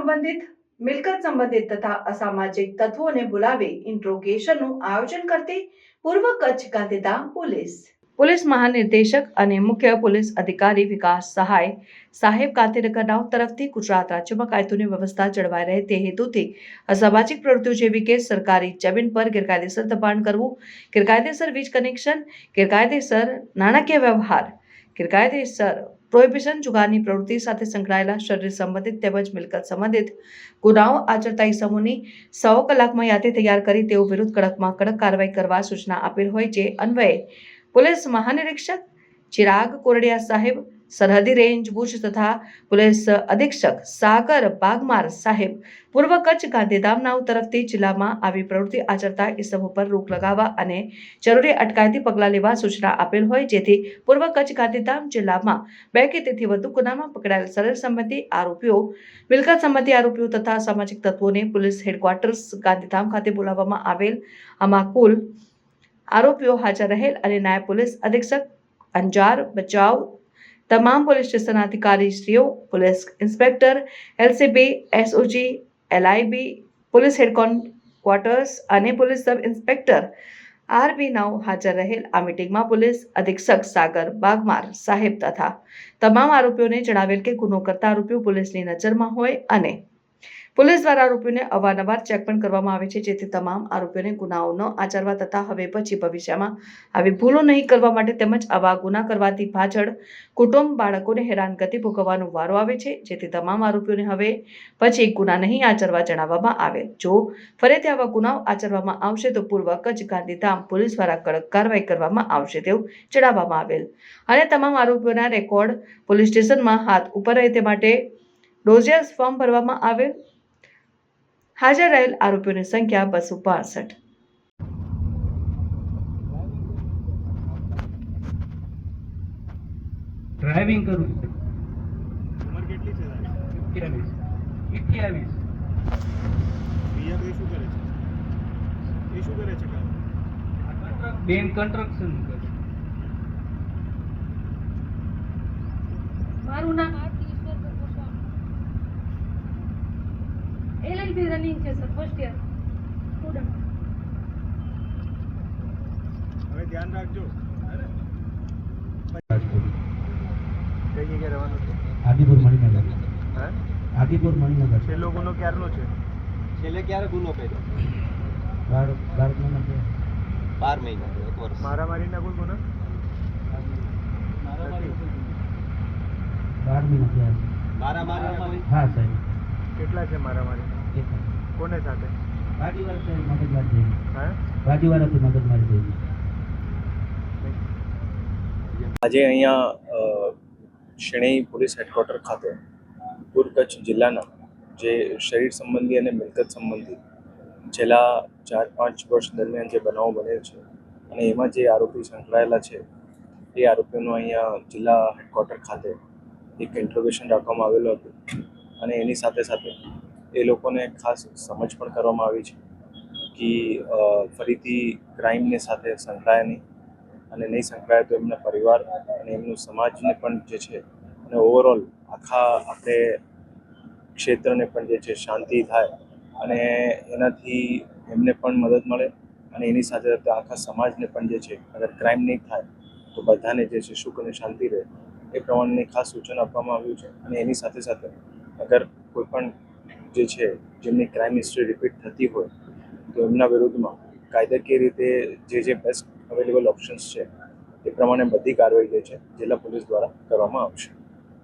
સંબંધિત મિલકત સંબંધિત તથા અસામાજિક તત્વોને બોલાવી ઇન્ટ્રોગેશનનું આયોજન કરતી પૂર્વ કચ્છ ગાંધીધામ પોલીસ મહાનિર્દેશક અને મુખ્ય પોલીસ અધિકારી વિકાસ સહાય સાહેબ ગાંધીનગરના તરફથી ગુજરાત રાજ્યમાં કાયદોની વ્યવસ્થા જળવાઈ રહે તે હેતુથી અસામાજિક પ્રવૃત્તિઓ જેવી કે સરકારી જમીન પર ગેરકાયદેસર દબાણ કરવું, ગેરકાયદેસર વીજ કનેક્શન, ગેરકાયદેસર નાણાકીય વ્યવહાર, ગેરકાયદેસર પ્રોહિબિશન, જુગારની પ્રવૃત્તિ સાથે સંકળાયેલા શરીર સંબંધિત તેમજ મિલકત સંબંધિત ગુનાઓ આચરતા ઇસમોની 100 કલાકમાં યાદી તૈયાર કરી તેઓ વિરુદ્ધ કડકમાં કડક કાર્યવાહી કરવા સૂચના આપેલ હોય જે અન્વયે પોલીસ મહાનિરીક્ષક ચિરાગ કોરડિયા સાહેબ, સરહદી રેન્જ ભુજ તથા પોલીસ અધિક્ષક સાગર બાગમાર સાહેબ, પૂર્વ કચ્છ ગાંધીધામના તરફથી જિલ્લામાં આવી પ્રવૃત્તિ આચરતા ઇસમો પર રોક લગાવવા અને જરૂરી અટકાયતી પગલાં લેવા સૂચના આપેલ હોય જેથી પૂર્વ કચ્છ ગાંધીધામ જિલ્લામાં 2 કે તેથી વધુ ગુનામાં પકડાયેલ શરીર સંબંધી આરોપીઓ, મિલકત સંબંધી આરોપીઓ તથા સામાજિક તત્વોને પોલીસ હેડક્વાર્ટર્સ ગાંધીધામ ખાતે બોલાવવામાં આવેલ. આમાં કુલ આરોપીઓ હાજર રહેલ અને નાયબ પોલીસ અધિક્ષક અંજાર બચાવ, તમામ પોલીસ સ્ટેશનના અધિકારીશ્રીઓ, police inspector, LCB, SOG, LIB, police headquarters અને પોલીસ સબ ઇન્સ્પેક્ટર RB9 હાજર રહેલ. આ મીટિંગમાં પોલીસ અધિક્ષક સાગર બાગમાર સાહેબ તથા તમામ આરોપીઓને જણાવેલ કે ગુનો કરતા આરોપીઓ પોલીસની નજરમાં હોય અને પોલીસ દ્વારા આરોપીઓને અવારનવાર ચેક પણ કરવામાં આવે છે જેથી તમામ આરોપીઓને ગુનાઓ ન આચરવા તથા હવે પછી ભવિષ્યમાં આવી ભૂલો નહીં કરવા માટે તેમજ આવા ગુના કરવાથી પાછળ કુટુંબ, બાળકોને હેરાનગતિ ભોગવવાનો વારો આવે છે જેથી તમામ આરોપીઓને હવે પછી ગુના નહીં આચરવા જણાવવામાં આવે. જો ફરીથી આવા ગુનાઓ આચરવામાં આવશે તો પૂર્વ કચ્છ ગાંધીધામ પોલીસ દ્વારા કડક કાર્યવાહી કરવામાં આવશે તેવું જણાવવામાં આવેલ અને તમામ આરોપીઓના રેકોર્ડ પોલીસ સ્ટેશનમાં હાથ ઉપર રહે તે માટે ડોઝિયર્સ ફોર્મ ભરવામાં આવેલ. હાજર રહેલ આરોપીઓની સંખ્યા 262. ડ્રાઇવિંગ કરું છું. ઉંમર કેટલી છે તારી? 21. પ્રિયા ભાઈ શું કરે છે? એ શું કરે છે કામ? બેન કન્સ્ટ્રક્શન કરે. મારું નામ આરતી ઈશ્વર ગોસ્વામી. LLB રનિંગ છે સર, ફર્સ્ટ યર સ્ટુડન્ટ. હવે ધ્યાન રાખજો. રાજકોટ. કઈ જગ્યાએ રહેવાનું છે? આદિપુર મણિનગર. હા, આદિપુર મણિનગર. છેલ્લો ગુનો ક્યારનો છે? છેલ્લે ક્યારે ગુનો કર્યો? 12 મહિના થયા. 12 મહિના, 1 વર્ષ. મારામારીના કોઈ ગુના? 12 મહિના થયા છે. મારામારી? હા સાહેબ. કેટલા છે મારામારી? એક કોને સાથે? ગાડીવાળા સાહેબ મગજમારી થઈ ગઈ. હા, ગાડીવાળાથી મગજમારી થઈ ગઈ. આજે અહીંયા શેણઈ પોલીસ હેડક્વાર્ટર ખાતે પૂર્વ કચ્છ જિલ્લાના જે શરીર સંબંધી અને મિલકત સંબંધી છેલ્લા 4-5 વર્ષ દરમિયાન જે બનાવો બનેલ છે અને એમાં જે આરોપી સંકળાયેલા છે એ આરોપીઓનું અહીંયા જિલ્લા હેડક્વાર્ટર ખાતે એક ઇન્ટ્રોગેશન રાખવામાં આવેલું હતું અને એની સાથે સાથે એ લોકોને ખાસ સમજ પણ કરવામાં આવી છે કે ફરીથી ક્રાઇમની સાથે સંકળાય નહીં અને નહીં સંકળાય તો એમના પરિવાર અને એમનું સમાજને પણ જે છે અને ઓવરઓલ આખા આપણે ક્ષેત્રને પણ જે છે શાંતિ થાય અને એનાથી એમને પણ મદદ મળે અને એની સાથે સાથે આખા સમાજને પણ જે છે અગર ક્રાઇમ નહીં થાય તો બધાને જે છે સુખ અને શાંતિ રહે એ પ્રમાણેની ખાસ સૂચન આપવામાં આવ્યું છે. અને એની સાથે સાથે અગર કોઈ પણ જે છે જેમની ક્રાઇમ હિસ્ટ્રી રિપીટ થતી હોય તો એમના વિરુદ્ધમાં કાયદાકીય રીતે જે બેસ્ટ અવેલેબલ ઓપ્શન્સ છે એ પ્રમાણે બધી કાર્યવાહી જે છે જિલ્લા પોલીસ દ્વારા કરવામાં આવશે.